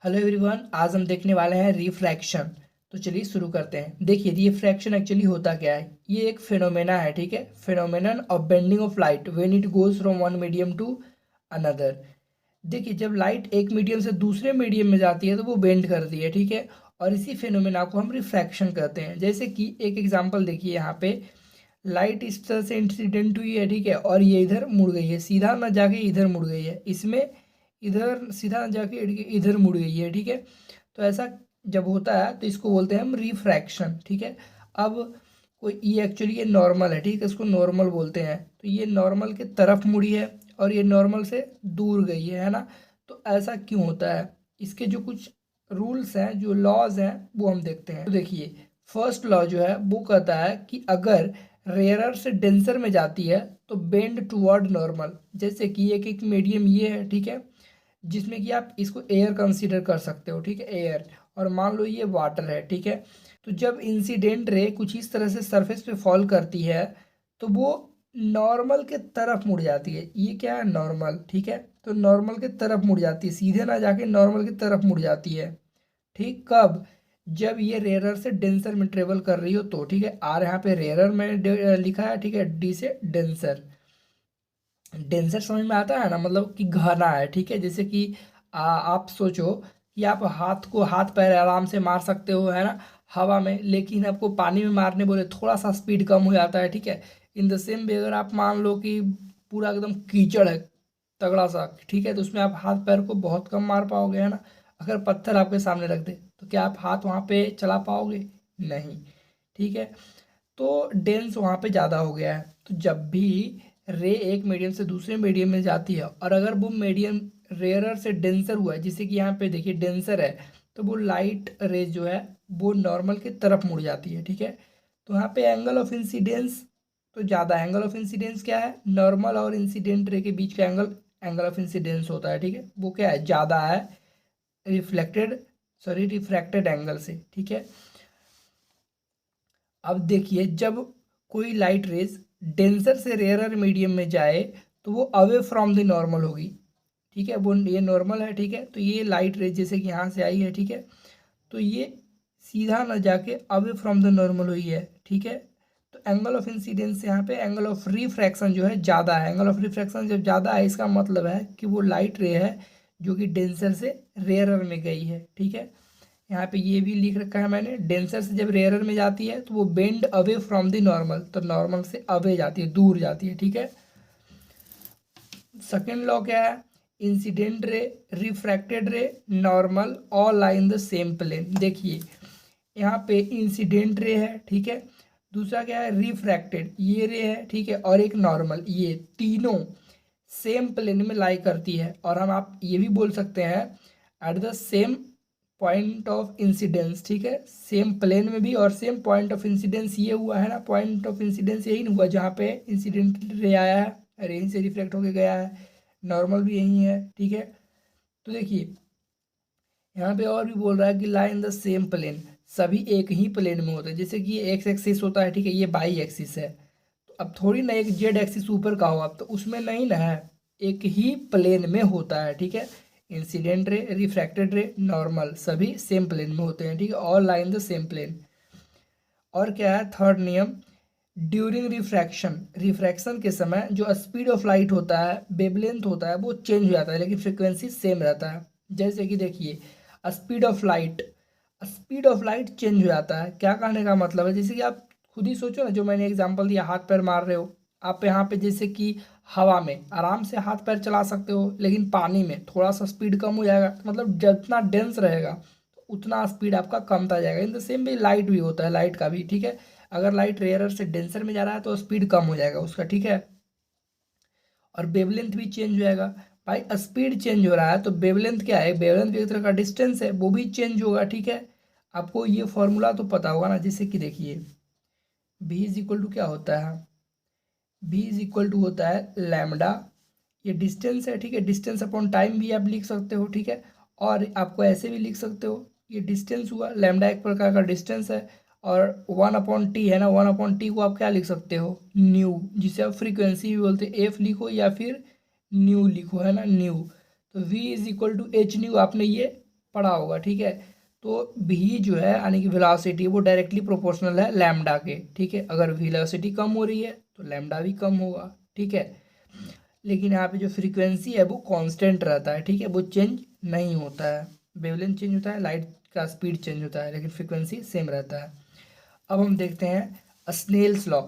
Hello everyone, आज हम देखने वाले हैं रिफ्रैक्शन। तो चलिए शुरू करते हैं। देखिए, रिफ्रैक्शन एक्चुअली होता क्या है। ये एक फिनोमेना है, ठीक है। Phenomenon of bending of light when it goes from one medium to another. देखिए, जब लाइट एक मीडियम से दूसरे मीडियम में जाती है तो वो बेंड करती है, ठीक है। और इसी फिनोमेना को हम रिफ्रैक्शन कहते हैं। जैसे कि एक एग्जाम्पल देखिए, यहाँ पे लाइट इस तरह से इंसिडेंट हुई है, ठीक है, और ये इधर मुड़ गई है, सीधा ना जाके इधर मुड़ गई है। इसमें इधर सीधा ना जाके इधर मुड़ गई है, ठीक है। तो ऐसा जब होता है तो इसको बोलते हैं हम रिफ्रैक्शन, ठीक है। अब कोई ये एक्चुअली ये नॉर्मल है, ठीक है, इसको नॉर्मल बोलते हैं। तो ये नॉर्मल के तरफ मुड़ी है और ये नॉर्मल से दूर गई है ना। तो ऐसा क्यों होता है, इसके जो कुछ रूल्स हैं, जो लॉज हैं, वो हम देखते हैं। तो देखिए, फर्स्ट लॉ जो है वो कहता है कि अगर रेयरर से डेंसर में जाती है तो बेंड टुवर्ड नॉर्मल। जैसे कि एक मीडियम ये है, ठीक है, जिसमें कि आप इसको एयर कंसीडर कर सकते हो, ठीक है, एयर। और मान लो ये वाटर है, ठीक है। तो जब इंसिडेंट रे कुछ इस तरह से सरफेस पे फॉल करती है तो वो नॉर्मल के तरफ मुड़ जाती है। ये क्या है, नॉर्मल, ठीक है। तो नॉर्मल के तरफ मुड़ जाती है, सीधे ना जाके नॉर्मल की तरफ मुड़ जाती है। ठीक, कब? जब ये रेयरर से डेंसर में ट्रेवल कर रही हो तो, ठीक है। आर यहाँ पे रेयरर में लिखा है, ठीक है, डी से डेंसर। डेंसर समझ में आता है ना, मतलब कि घना है, ठीक है। जैसे कि आप सोचो कि आप हाथ पैर आराम से मार सकते हो, है ना, हवा में, लेकिन आपको पानी में मारने बोले थोड़ा सा स्पीड कम हो जाता है, ठीक है। इन द सेम वे अगर आप मान लो कि पूरा एकदम कीचड़ है तगड़ा सा, ठीक है, तो उसमें आप हाथ पैर को बहुत कम मार पाओगे, है ना। अगर पत्थर आपके सामने रख दे तो क्या आप हाथ वहाँ पे चला पाओगे? नहीं, ठीक है। तो डेंस वहाँ पे ज़्यादा हो गया है। तो जब भी रे एक मीडियम से दूसरे मीडियम में जाती है और अगर वो मीडियम रेयरर से डेंसर हुआ है, जैसे कि यहाँ पे देखिए डेंसर है, तो वो लाइट रेज जो है वो नॉर्मल की तरफ मुड़ जाती है, ठीक है। तो यहाँ पे एंगल ऑफ इंसिडेंस तो ज़्यादा, एंगल ऑफ इंसिडेंस क्या है, नॉर्मल और इंसिडेंट रे के बीच का एंगल एंगल ऑफ इंसिडेंस होता है, ठीक है। वो क्या है, ज़्यादा है रिफ्लेक्टेड सॉरी रिफ्रैक्टेड एंगल से, ठीक है। अब देखिए, जब कोई लाइट रेज डेंसर से रेयरर मीडियम में जाए तो वो अवे फ्रॉम द नॉर्मल होगी, ठीक है। वो ये नॉर्मल है, ठीक है। तो ये लाइट रेज जैसे कि यहाँ से आई है, ठीक है, तो ये सीधा ना जाके अवे फ्रॉम द नॉर्मल हुई है, ठीक है। तो एंगल ऑफ इंसिडेंस यहाँ पे एंगल ऑफ रिफ्रैक्शन जो है ज़्यादा है। एंगल ऑफ रिफ्रैक्शन जब ज़्यादा है इसका मतलब है कि वो लाइट रे है जो कि डेंसर से रेयरर में गई है, ठीक है। यहाँ पे ये भी लिख रखा है मैंने, डेंसर से जब रेयरर में जाती है तो वो bend away from the normal, तो नॉर्मल से अवे जाती है, दूर जाती है, ठीक है। सेकेंड लॉ क्या है, incident ray, refracted ray, normal all lie in the same plane. देखिए, यहाँ पे इंसिडेंट रे है, ठीक है, दूसरा क्या है रिफ्रैक्टेड, ये रे है, ठीक है, और एक नॉर्मल, ये तीनों सेम प्लेन में लाई करती है। और हम आप ये भी बोल सकते हैं at the same point of incidence, ठीक है, सेम प्लेन में भी और सेम पॉइंट ऑफ इंसिडेंस। ये हुआ है ना, पॉइंट ऑफ इंसिडेंस यही हुआ जहाँ पे इंसिडेंट रे आया है और यहीं से रिफ्लेक्ट होके गया है। नॉर्मल भी यही है, ठीक है। तो देखिए, यहाँ पे और भी बोल रहा है कि लाई इन द सेम प्लेन, सभी एक ही प्लेन में होते हैं। जैसे कि ये एक्स एक्सिस होता है, ठीक है, ये बाई एक्सिस है। तो अब थोड़ी ना एक जेड एक्सिस ऊपर का हो, अब तो उसमें नहीं ना है, एक ही प्लेन में होता है, ठीक है। Incident ray, refracted ray, normal सभी सेम प्लेन में होते हैं, ठीक है, all lie in the same plane. और क्या है थर्ड नियम, ड्यूरिंग रिफ्रैक्शन, रिफ्रैक्शन के समय जो स्पीड ऑफ लाइट होता है, वेवलेंथ होता है, वो चेंज हो जाता है लेकिन फ्रिक्वेंसी सेम रहता है। जैसे कि देखिए, स्पीड ऑफ लाइट चेंज हो जाता है। क्या कहने का मतलब है, जैसे कि आप खुद ही सोचो ना, जो मैंने एग्जांपल दिया, हाथ पैर मार रहे हो आप यहाँ पे, जैसे कि हवा में आराम से हाथ पैर चला सकते हो, लेकिन पानी में थोड़ा सा स्पीड कम हो जाएगा, तो मतलब जितना डेंस रहेगा तो उतना स्पीड आपका कमता जाएगा। इन द सेम वे लाइट भी होता है, लाइट का भी, ठीक है। अगर लाइट रेयरर से डेंसर में जा रहा है तो स्पीड कम हो जाएगा उसका, ठीक है। और वेवलेंथ भी चेंज हो जाएगा। भाई स्पीड चेंज हो रहा है तो वेवलेंथ क्या है, वेवलेंथ भी एक तरह का डिस्टेंस है, वो भी चेंज होगा, ठीक है। आपको ये फॉर्मूला तो पता होगा ना, जैसे कि देखिए, v इज इक्वल टू क्या होता है, v इज इक्वल टू होता है लैम्डा, ये डिस्टेंस है, ठीक है, डिस्टेंस अपॉन टाइम भी आप लिख सकते हो, ठीक है। और आपको ऐसे भी लिख सकते हो, ये डिस्टेंस हुआ, लैम्डा एक प्रकार का डिस्टेंस है। और वन अपॉन टी है ना, वन अपॉन टी को आप क्या लिख सकते हो, न्यू, जिसे आप फ्रीक्वेंसी भी बोलते हैं, एफ लिखो या फिर न्यू लिखो, है ना, न्यू। तो v is equal to h nu, आपने ये पढ़ा होगा, ठीक है। तो भी जो है यानी कि वेलोसिटी वो डायरेक्टली प्रोपोर्शनल है लैम्डा के, ठीक है। अगर वेलोसिटी कम हो रही है तो लैम्डा भी कम होगा, ठीक है। लेकिन यहाँ पे जो फ्रीक्वेंसी है वो कांस्टेंट रहता है, ठीक है, वो चेंज नहीं होता है। वेवलेंथ चेंज होता है, लाइट का स्पीड चेंज होता है, लेकिन फ्रीक्वेंसी सेम रहता है। अब हम देखते हैं Snell's law.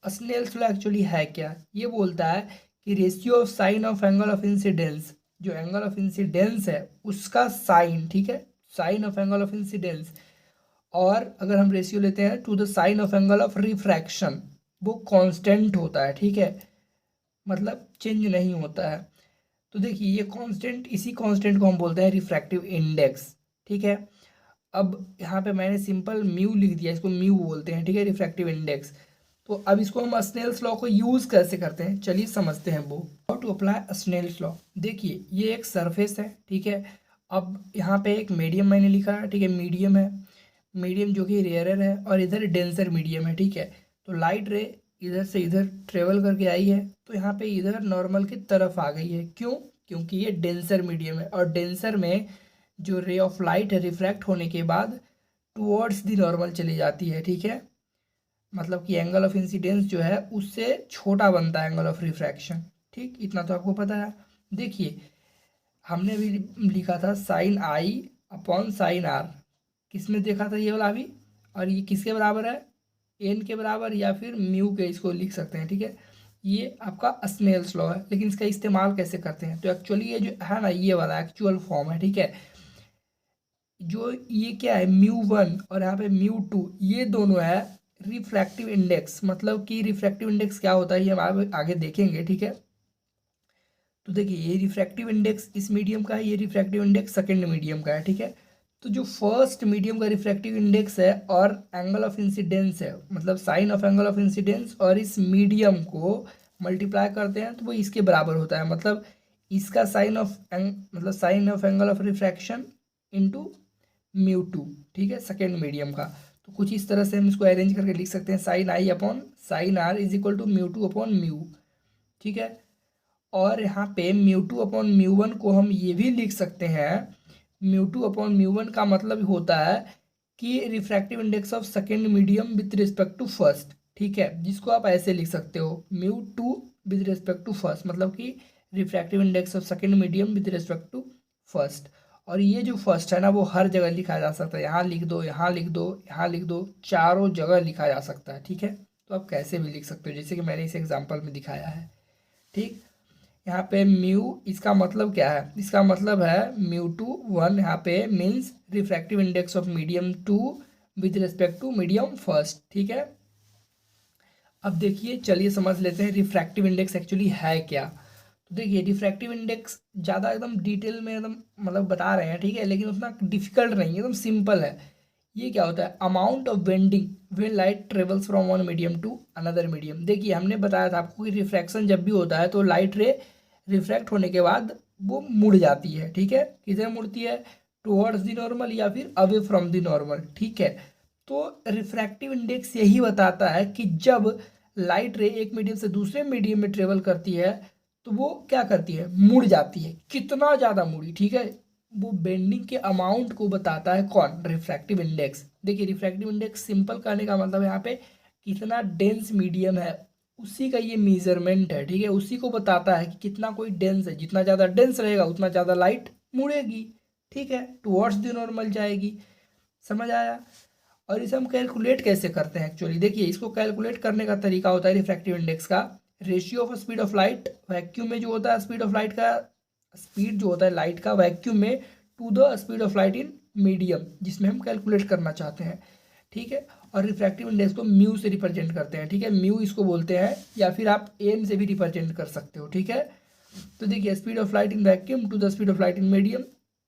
Snell's law actually है क्या? ये बोलता है कि ratio of sine of angle of incidence, जो एंगल ऑफ इंसिडेंस है उसका साइन, ठीक है, sign of angle of incidence, और अगर हम रेशियो लेते हैं to the sign of angle of refraction, वो कांस्टेंट होता है, ठीक है, मतलब चेंज नहीं होता है। तो देखिए ये कांस्टेंट, इसी कांस्टेंट को हम बोलते हैं रिफ्रैक्टिव इंडेक्स, ठीक है। अब यहाँ पे मैंने सिंपल म्यू लिख दिया, इसको म्यू बोलते हैं, ठीक है, रिफ्रैक्टिव इंडेक्स। तो अब इसको हम स्नेल्स लॉ को यूज़ कैसे करते हैं, चलिए समझते हैं वो। How to apply Snell's law. देखिए ये एक सरफेस है, ठीक है। अब यहाँ पे एक मीडियम मैंने लिखा है, ठीक है, मीडियम है, मीडियम जो कि रेयरर है, और इधर डेंसर मीडियम है, ठीक है। तो लाइट रे इधर से इधर ट्रेवल करके आई है, तो यहाँ पे इधर नॉर्मल की तरफ आ गई है। क्यों? क्योंकि ये डेंसर मीडियम है, और डेंसर में जो रे ऑफ लाइट है रिफ्रैक्ट होने के बाद टुवर्ड्स दी नॉर्मल चली जाती है, ठीक है। मतलब कि एंगल ऑफ इंसिडेंस जो है उससे छोटा बनता है एंगल ऑफ रिफ्रैक्शन, ठीक, इतना तो आपको पता है। देखिए हमने भी लिखा था sine i upon sine r, किसमें देखा था ये वाला अभी, और ये किसके बराबर है, एन के बराबर, या फिर म्यू के इसको लिख सकते हैं, ठीक है। ये आपका स्नेल्स लॉ है, लेकिन इसका इस्तेमाल कैसे करते हैं, तो एक्चुअली ये जो है ना, ये वाला एक्चुअल फॉर्म है, ठीक है। जो ये क्या है, म्यू वन और यहाँ पे म्यू टू, ये दोनों है रिफ्रैक्टिव इंडेक्स। मतलब कि रिफ्रैक्टिव इंडेक्स क्या होता है ये हम आगे देखेंगे, ठीक है। तो देखिए ये रिफ्रैक्टिव इंडेक्स इस मीडियम का है, ये रिफ्रैक्टिव इंडेक्स सेकंड मीडियम का है, ठीक है। तो जो फर्स्ट मीडियम का रिफ्रैक्टिव इंडेक्स है और एंगल ऑफ इंसिडेंस है, मतलब sine of angle of incidence, और इस मीडियम को मल्टीप्लाई करते हैं तो वो इसके बराबर होता है। मतलब इसका साइन ऑफ मतलब sine of angle of refraction into mu two, ठीक है, सेकेंड मीडियम का। तो कुछ इस तरह से हम इसको अरेंज करके लिख सकते हैं, sine i upon sine r is equal to mu two upon mu, ठीक है। और यहाँ पे mu two upon mu one को हम ये भी लिख सकते हैं, mu two upon mu one का मतलब होता है कि refractive index of second medium with respect to first, ठीक है, जिसको आप ऐसे लिख सकते हो, mu two with respect to first, मतलब कि refractive index of second medium with respect to first. और ये जो फर्स्ट है ना वो हर जगह लिखा जा सकता है, यहाँ लिख दो, यहाँ लिख दो, यहाँ लिख दो, चारों जगह लिखा जा सकता है, ठीक है। तो आप कैसे भी लिख सकते हो, जैसे कि मैंने इस एग्जाम्पल में दिखाया है, ठीक। यहाँ पे म्यू, इसका मतलब क्या है, इसका मतलब है म्यू टू वन, यहाँ पे means refractive index of medium two with respect to medium first, ठीक है। अब देखिए चलिए समझ लेते हैं रिफ्रैक्टिव इंडेक्स एक्चुअली है क्या। तो देखिए रिफ्रैक्टिव इंडेक्स ज़्यादा एकदम डिटेल में एकदम मतलब बता रहे हैं, ठीक है, लेकिन उतना डिफिकल्ट नहीं है, एकदम सिंपल है। ये क्या होता है, amount of bending when light travels from one medium to another medium. देखिए हमने बताया था आपको कि रिफ्रैक्शन जब भी होता है तो लाइट रे रिफ्रैक्ट होने के बाद वो मुड़ जाती है, ठीक है, किधर मुड़ती है, टुवर्ड्स द नॉर्मल या फिर अवे फ्रॉम द नॉर्मल, ठीक है। तो रिफ्रैक्टिव इंडेक्स यही बताता है कि जब लाइट रे एक मीडियम से दूसरे मीडियम में ट्रेवल करती है तो वो क्या करती है, मुड़ जाती है, कितना ज़्यादा मुड़ी, ठीक है। वो बेंडिंग के अमाउंट को बताता है कौन, रिफ्रैक्टिव इंडेक्स। देखिए रिफ्रैक्टिव इंडेक्स सिंपल कहने का मतलब यहाँ पे कितना डेंस मीडियम है उसी का ये मेजरमेंट है, ठीक है, उसी को बताता है कि कितना कोई डेंस है, जितना ज़्यादा डेंस रहेगा उतना ज़्यादा लाइट मुड़ेगी, ठीक है, टुवर्ड्स द नॉर्मल जाएगी। समझ आया। और इसे हम कैलकुलेट कैसे करते हैं, एक्चुअली देखिए इसको कैलकुलेट करने का तरीका होता है रिफ्रैक्टिव इंडेक्स का, ratio of speed of light, vacuum में जो होता है स्पीड ऑफ लाइट का, स्पीड जो होता है लाइट का वैक्यूम में, to the speed of light in medium जिसमें हम कैलकुलेट करना चाहते हैं, ठीक है। और रिफ्रैक्टिव इंडेक्स को म्यू से रिप्रेजेंट करते हैं, ठीक है, म्यू इसको बोलते हैं, या फिर आप एम से भी रिप्रेजेंट कर सकते हो, ठीक है। तो देखिए speed of light in vacuum to the speed of light in medium,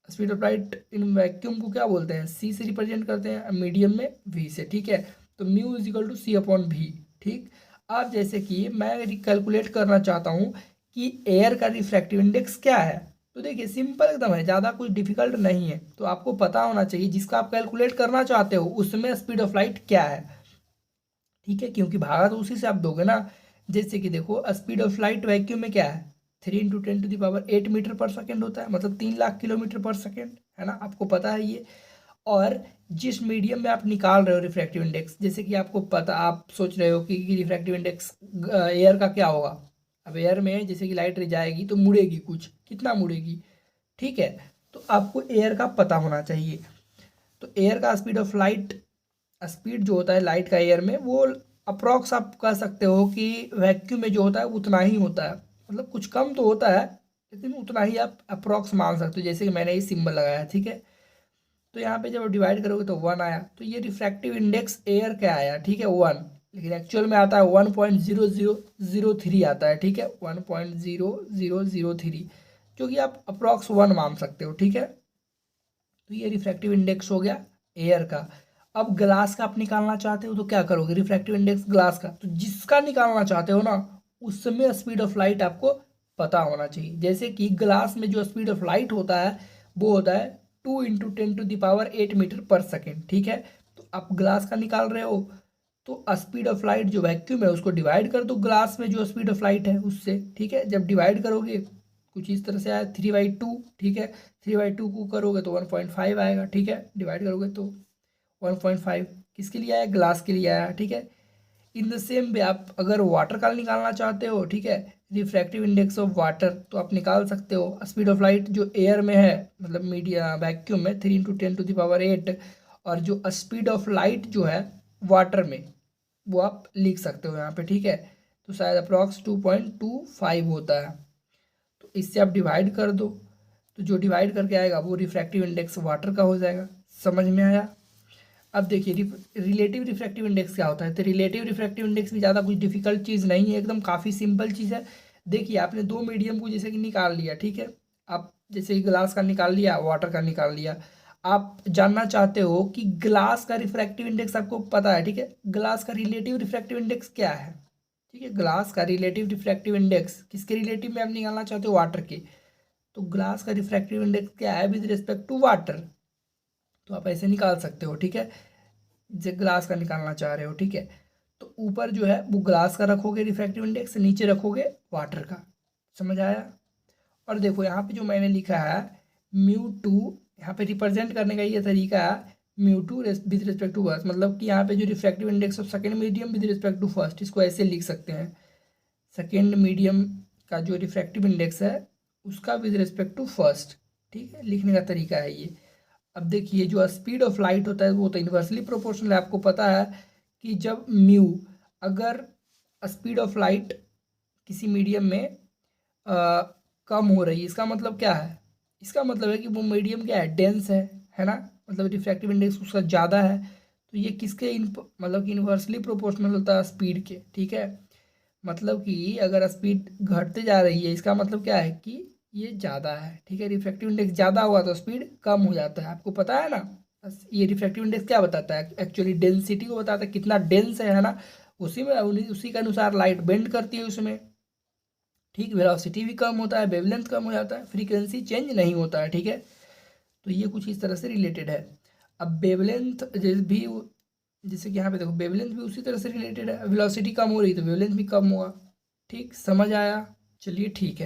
speed of light in vacuum को क्या बोलते हैं, सी से रिप्रेजेंट करते हैं, मीडियम में वी से, ठीक है। तो mu is equal to c upon v, ठीक। अब जैसे कि मैं कैलकुलेट करना चाहता हूँ कि एयर का रिफ्रैक्टिव इंडेक्स क्या है, तो देखिए सिंपल एकदम है, ज़्यादा कुछ डिफिकल्ट नहीं है। तो आपको पता होना चाहिए जिसका आप कैलकुलेट करना चाहते हो उसमें स्पीड ऑफ लाइट क्या है, ठीक है, क्योंकि भागा तो उसी से आप दोगे ना। जैसे कि देखो स्पीड ऑफ लाइट वैक्यूम में क्या है, 3 × 10⁸ मीटर पर सेकेंड होता है, मतलब 3 लाख किलोमीटर पर सेकेंड, है ना, आपको पता है ये। और जिस मीडियम में आप निकाल रहे हो रिफ्रैक्टिव इंडेक्स, जैसे कि आपको पता, आप सोच रहे हो कि रिफ्रैक्टिव इंडेक्स एयर का क्या होगा। अब एयर में जैसे कि लाइट जाएगी तो मुड़ेगी, कुछ कितना मुड़ेगी, ठीक है। तो आपको एयर का पता होना चाहिए। तो एयर का स्पीड ऑफ लाइट, स्पीड जो होता है लाइट का एयर में, वो अप्रॉक्स आप कह सकते हो कि वैक्यूम में जो होता है उतना ही होता है, मतलब कुछ कम तो होता है लेकिन उतना ही आप अप्रॉक्स मान सकते हो। जैसे कि मैंने ये सिंबल लगाया, ठीक है। तो यहाँ पे जब आप डिवाइड करोगे तो 1 आया, तो ये रिफ्रैक्टिव इंडेक्स एयर क्या आया, ठीक है, 1। लेकिन एक्चुअल में आता है 1.0003 आता है, ठीक है, 1.0003, जो कि आप अप्रॉक्स 1 मान सकते हो, ठीक है। तो ये रिफ्रैक्टिव इंडेक्स हो गया एयर का। अब ग्लास का आप निकालना चाहते हो तो क्या करोगे, रिफ्रैक्टिव इंडेक्स ग्लास का, तो जिसका निकालना चाहते हो ना उसमें स्पीड ऑफ लाइट आपको पता होना चाहिए। जैसे कि ग्लास में जो स्पीड ऑफ लाइट होता है वो होता है 2 × 10⁸ मीटर पर सेकेंड, ठीक है। तो आप ग्लास का निकाल रहे हो तो स्पीड ऑफ लाइट जो वैक्यूम है उसको डिवाइड कर दो ग्लास में जो स्पीड ऑफ लाइट है उससे, ठीक है। जब डिवाइड करोगे कुछ इस तरह से आया 3/2, ठीक है। 3/2 को करोगे तो 1.5 आएगा, ठीक है। डिवाइड करोगे तो 1.5 किसके लिए आया, ग्लास के लिए आया, ठीक है। इन द सेम वे आप अगर वाटर का निकालना चाहते हो, ठीक है, रिफ्रैक्टिव इंडेक्स ऑफ वाटर, तो आप निकाल सकते हो स्पीड ऑफ लाइट जो एयर में है, मतलब मीडिया वैक्यूम में 3 × 10⁸, और जो स्पीड ऑफ लाइट जो है वाटर में वो आप लिख सकते हो यहाँ पे, ठीक है। तो शायद अप्रॉक्स 2.25 होता है। तो इससे आप डिवाइड कर दो, तो जो डिवाइड करके आएगा वो रिफ्रैक्टिव इंडेक्स वाटर का हो जाएगा। समझ में आया। अब देखिए रिलेटिव रिफ्रैक्टिव इंडेक्स क्या होता है। तो रिलेटिव रिफ्रैक्टिव इंडेक्स भी ज़्यादा कुछ डिफिकल्ट चीज़ नहीं है, एकदम काफ़ी सिंपल चीज़ है। देखिए आपने दो मीडियम को जैसे कि निकाल लिया, ठीक है। आप जैसे कि ग्लास का निकाल लिया, वाटर का निकाल लिया। आप जानना चाहते हो कि ग्लास का रिफ्रैक्टिव इंडेक्स आपको पता है, ठीक है। ग्लास का रिलेटिव रिफ्रैक्टिव इंडेक्स क्या है, ठीक है। ग्लास का रिलेटिव रिफ्रैक्टिव इंडेक्स किसके रिलेटिव में आप निकालना चाहते हो, वाटर के। तो ग्लास का रिफ्रैक्टिव इंडेक्स क्या है विद रिस्पेक्ट टू वाटर, तो आप ऐसे निकाल सकते हो, ठीक है। जैसे ग्लास का निकालना चाह रहे हो, ठीक है। तो ऊपर जो है वो ग्लास का रखोगे रिफ्रैक्टिव इंडेक्स, नीचे रखोगे वाटर का। समझ आया। और देखो यहाँ पे जो मैंने लिखा है μ2, यहाँ पे रिप्रेजेंट करने का ये तरीका है, μ2 विद रिस्पेक्ट टू फर्स्ट, मतलब कि यहाँ पे जो refractive index of second medium with respect to first, इसको ऐसे लिख सकते हैं। सेकेंड मीडियम का जो रिफ्रैक्टिव इंडेक्स है उसका विद रिस्पेक्ट टू फर्स्ट, ठीक है, लिखने का तरीका है ये। अब देखिए जो स्पीड ऑफ लाइट होता है वो तो इन्वर्सली प्रोपोर्शनल है। आपको पता है कि जब म्यू, अगर स्पीड ऑफ लाइट किसी मीडियम में कम हो रही है, इसका मतलब क्या है, इसका मतलब है कि वो मीडियम क्या है, डेंस है ना, मतलब रिफ्रैक्टिव इंडेक्स उसका ज़्यादा है। तो ये किसके मतलब कि इन्वर्सली प्रोपोर्शनल होता है स्पीड के, ठीक है। मतलब कि अगर स्पीड घटते जा रही है इसका मतलब क्या है कि ये ज़्यादा है, ठीक है। रिफ्रैक्टिव इंडेक्स ज़्यादा हुआ तो स्पीड कम हो जाता है, आपको पता है ना। बस ये रिफ्रैक्टिव इंडेक्स क्या बताता है, एक्चुअली डेंसिटी को बताता है, कितना डेंस है ना। उसी में उसी के अनुसार लाइट बेंड करती है उसमें, ठीक। वेलोसिटी भी कम होता है, वेवलेंथ कम हो जाता है, फ्रीक्वेंसी चेंज नहीं होता है, ठीक है। तो ये कुछ इस तरह से रिलेटेड है। अब वेवलेंथ भी, जैसे कि यहाँ पे देखो वेवलेंथ भी उसी तरह से रिलेटेड है। वेलोसिटी कम हो रही तो वेवलेंथ भी कम होगा, ठीक। समझ आया, चलिए ठीक है।